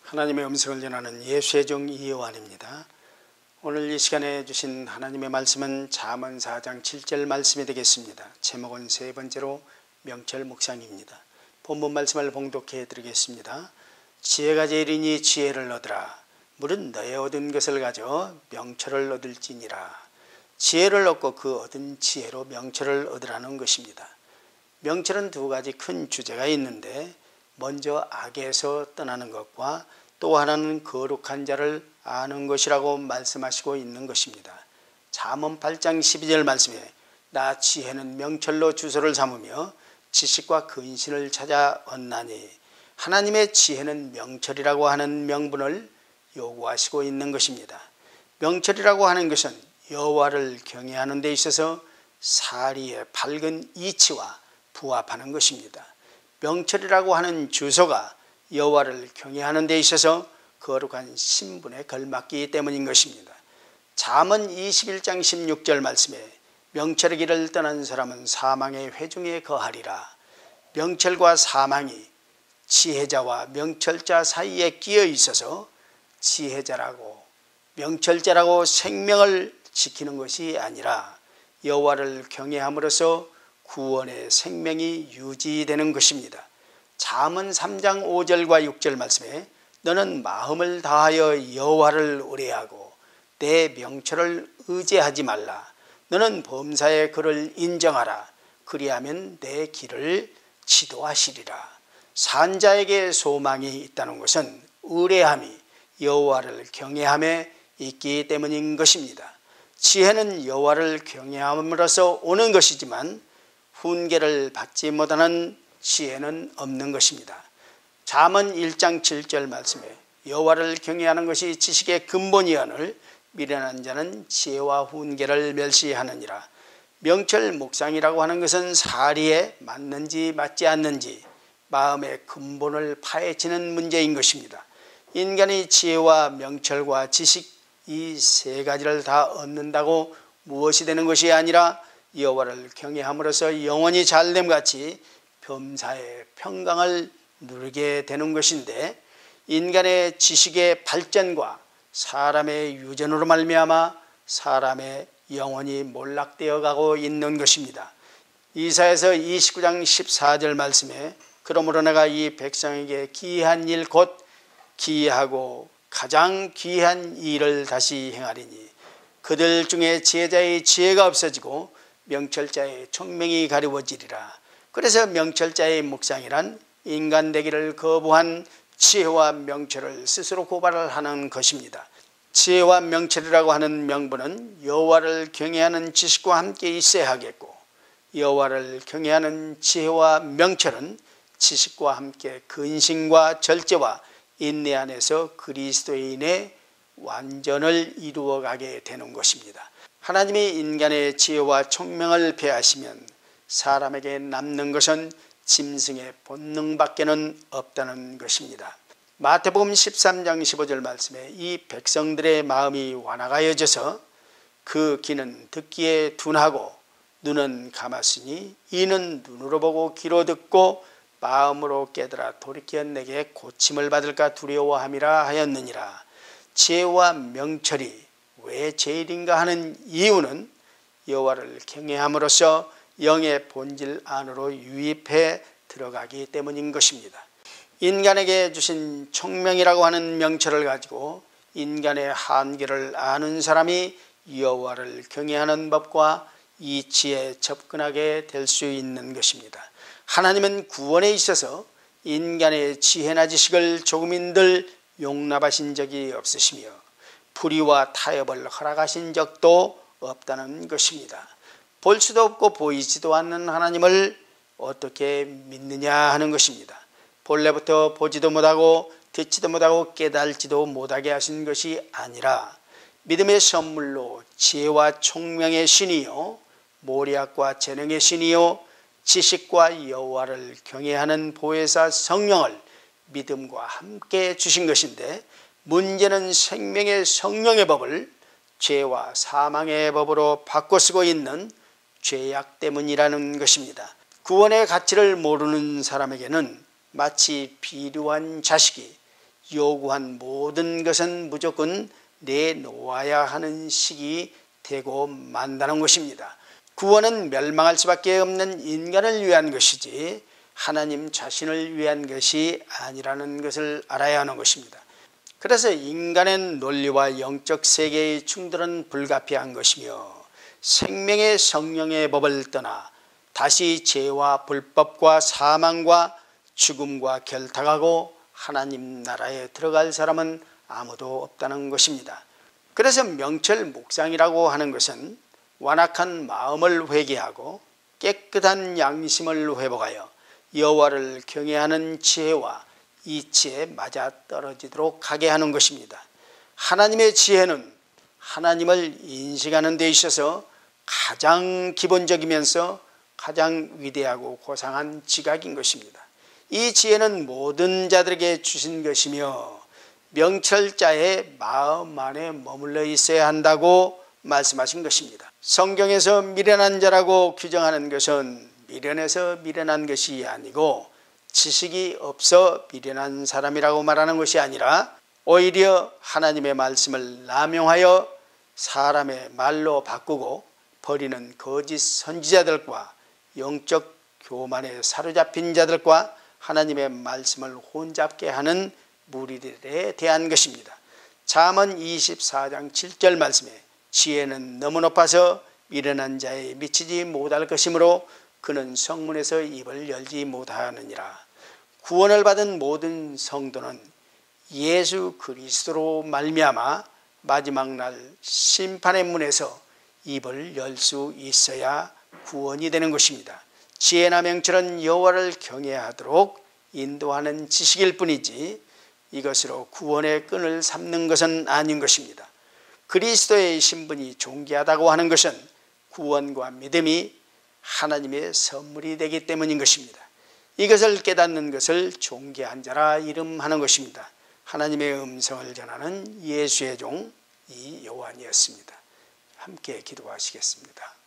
하나님의 음성을 전하는 예수의 종 이요한입니다. 오늘 이 시간에 주신 하나님의 말씀은 잠언 4장 7절 말씀이 되겠습니다. 제목은 세 번째로 명철 묵상입니다. 본문 말씀을 봉독해 드리겠습니다. 지혜가 제일이니 지혜를 얻으라. 물은 너의 얻은 것을 가져 명철을 얻을지니라. 지혜를 얻고 그 얻은 지혜로 명철을 얻으라는 것입니다. 명철은 두 가지 큰 주제가 있는데, 먼저 악에서 떠나는 것과 또 하나는 거룩한 자를 아는 것이라고 말씀하시고 있는 것입니다. 잠언 8장 12절 말씀에 나 지혜는 명철로 주소를 삼으며 지식과 근신을 찾아 얻나니, 하나님의 지혜는 명철이라고 하는 명분을 요구하시고 있는 것입니다. 명철이라고 하는 것은 여호와를 경외하는 데 있어서 사리의 밝은 이치와 부합하는 것입니다. 명철이라고 하는 주소가 여호와를 경외하는 데 있어서 거룩한 신분에 걸맞기 때문인 것입니다. 잠언 21장 16절 말씀에 명철의 길을 떠난 사람은 사망의 회중에 거하리라. 명철과 사망이 지혜자와 명철자 사이에 끼어 있어서 지혜자라고 명철자라고 생명을 지키는 것이 아니라 여호와를 경외함으로써 구원의 생명이 유지되는 것입니다. 잠언 3장 5절과 6절 말씀에 너는 마음을 다하여 여호와를 의뢰하고 내 명철을 의지하지 말라. 너는 범사의 그를 인정하라. 그리하면 내 길을 지도하시리라. 산자에게 소망이 있다는 것은 의뢰함이 여호와를 경외함에 있기 때문인 것입니다. 지혜는 여호와를 경외함으로써 오는 것이지만 훈계를 받지 못하는 지혜는 없는 것입니다. 잠언 1장 7절 말씀에 여호와를 경외하는 것이 지식의 근본이오늘 미련한 자는 지혜와 훈계를 멸시하느니라. 명철 묵상이라고 하는 것은 사리에 맞는지 맞지 않는지 마음의 근본을 파헤치는 문제인 것입니다. 인간이 지혜와 명철과 지식 이 세 가지를 다 얻는다고 무엇이 되는 것이 아니라 여호와를 경외함으로써 영원히 잘됨 같이 범사의 평강을 누리게 되는 것인데, 인간의 지식의 발전과 사람의 유전으로 말미암아 사람의 영혼이 몰락되어 가고 있는 것입니다. 이사야서 29장 14절 말씀에 그러므로 내가 이 백성에게 기이한 일 곧 기이하고 가장 귀한 일을 다시 행하리니 그들 중에 지혜자의 지혜가 없어지고 명철자의 총명이 가리워지리라. 그래서 명철자의 묵상이란 인간 되기를 거부한 지혜와 명철을 스스로 고발을 하는 것입니다. 지혜와 명철이라고 하는 명분은 여호와를 경외하는 지식과 함께 있어야 하겠고, 여호와를 경외하는 지혜와 명철은 지식과 함께 근신과 절제와 인내 안에서 그리스도인의 완전을 이루어가게 되는 것입니다. 하나님이 인간의 지혜와 총명을 배하시면 사람에게 남는 것은 짐승의 본능밖에는 없다는 것입니다. 마태복음 13장 15절 말씀에 이 백성들의 마음이 완악하여져서 그 귀는 듣기에 둔하고 눈은 감았으니 이는 눈으로 보고 귀로 듣고 마음으로 깨달아 돌이켜 내게 고침을 받을까 두려워함이라 하였느니라. 지혜와 명철이 왜 제일인가 하는 이유는 여호와를 경외함으로써 영의 본질 안으로 유입해 들어가기 때문인 것입니다. 인간에게 주신 총명이라고 하는 명철을 가지고 인간의 한계를 아는 사람이 여호와를 경외하는 법과 이치에 접근하게 될 수 있는 것입니다. 하나님은 구원에 있어서 인간의 지혜나 지식을 조금인들 용납하신 적이 없으시며 불의와 타협을 허락하신 적도 없다는 것입니다. 볼 수도 없고 보이지도 않는 하나님을 어떻게 믿느냐 하는 것입니다. 본래부터 보지도 못하고 듣지도 못하고 깨달지도 못하게 하신 것이 아니라 믿음의 선물로 지혜와 총명의 신이요 모략과 재능의 신이요 지식과 여호와를 경외하는 보혜사 성령을 믿음과 함께 주신 것인데, 문제는 생명의 성령의 법을 죄와 사망의 법으로 바꿔 쓰고 있는 죄악 때문이라는 것입니다. 구원의 가치를 모르는 사람에게는 마치 비루한 자식이 요구한 모든 것은 무조건 내놓아야 하는 시기 되고 만다는 것입니다. 구원은 멸망할 수밖에 없는 인간을 위한 것이지 하나님 자신을 위한 것이 아니라는 것을 알아야 하는 것입니다. 그래서 인간의 논리와 영적 세계의 충돌은 불가피한 것이며 생명의 성령의 법을 떠나 다시 죄와 불법과 사망과 죽음과 결탁하고 하나님 나라에 들어갈 사람은 아무도 없다는 것입니다. 그래서 명철 묵상이라고 하는 것은 완악한 마음을 회개하고 깨끗한 양심을 회복하여 여호와를 경외하는 지혜와 이치에 맞아떨어지도록 하게 하는 것입니다. 하나님의 지혜는 하나님을 인식하는 데 있어서 가장 기본적이면서 가장 위대하고 고상한 지각인 것입니다. 이 지혜는 모든 자들에게 주신 것이며 명철자의 마음 안에 머물러 있어야 한다고 말씀하신 것입니다. 성경에서 미련한 자라고 규정하는 것은 미련해서 미련한 것이 아니고 지식이 없어 미련한 사람이라고 말하는 것이 아니라 오히려 하나님의 말씀을 남용하여 사람의 말로 바꾸고 버리는 거짓 선지자들과 영적 교만에 사로잡힌 자들과 하나님의 말씀을 혼잡게 하는 무리들에 대한 것입니다. 잠언 24장 7절 말씀에 지혜는 너무 높아서 미련한 자에 미치지 못할 것이므로 그는 성문에서 입을 열지 못하느니라. 구원을 받은 모든 성도는 예수 그리스도로 말미암아 마지막 날 심판의 문에서 입을 열 수 있어야 구원이 되는 것입니다. 지혜나 명철은 여호와를 경외하도록 인도하는 지식일 뿐이지 이것으로 구원의 끈을 삼는 것은 아닌 것입니다. 그리스도의 신분이 존귀하다고 하는 것은 구원과 믿음이 하나님의 선물이 되기 때문인 것입니다. 이것을 깨닫는 것을 존귀한 자라 이름하는 것입니다. 하나님의 음성을 전하는 예수의 종 이 요한이었습니다. 함께 기도하시겠습니다.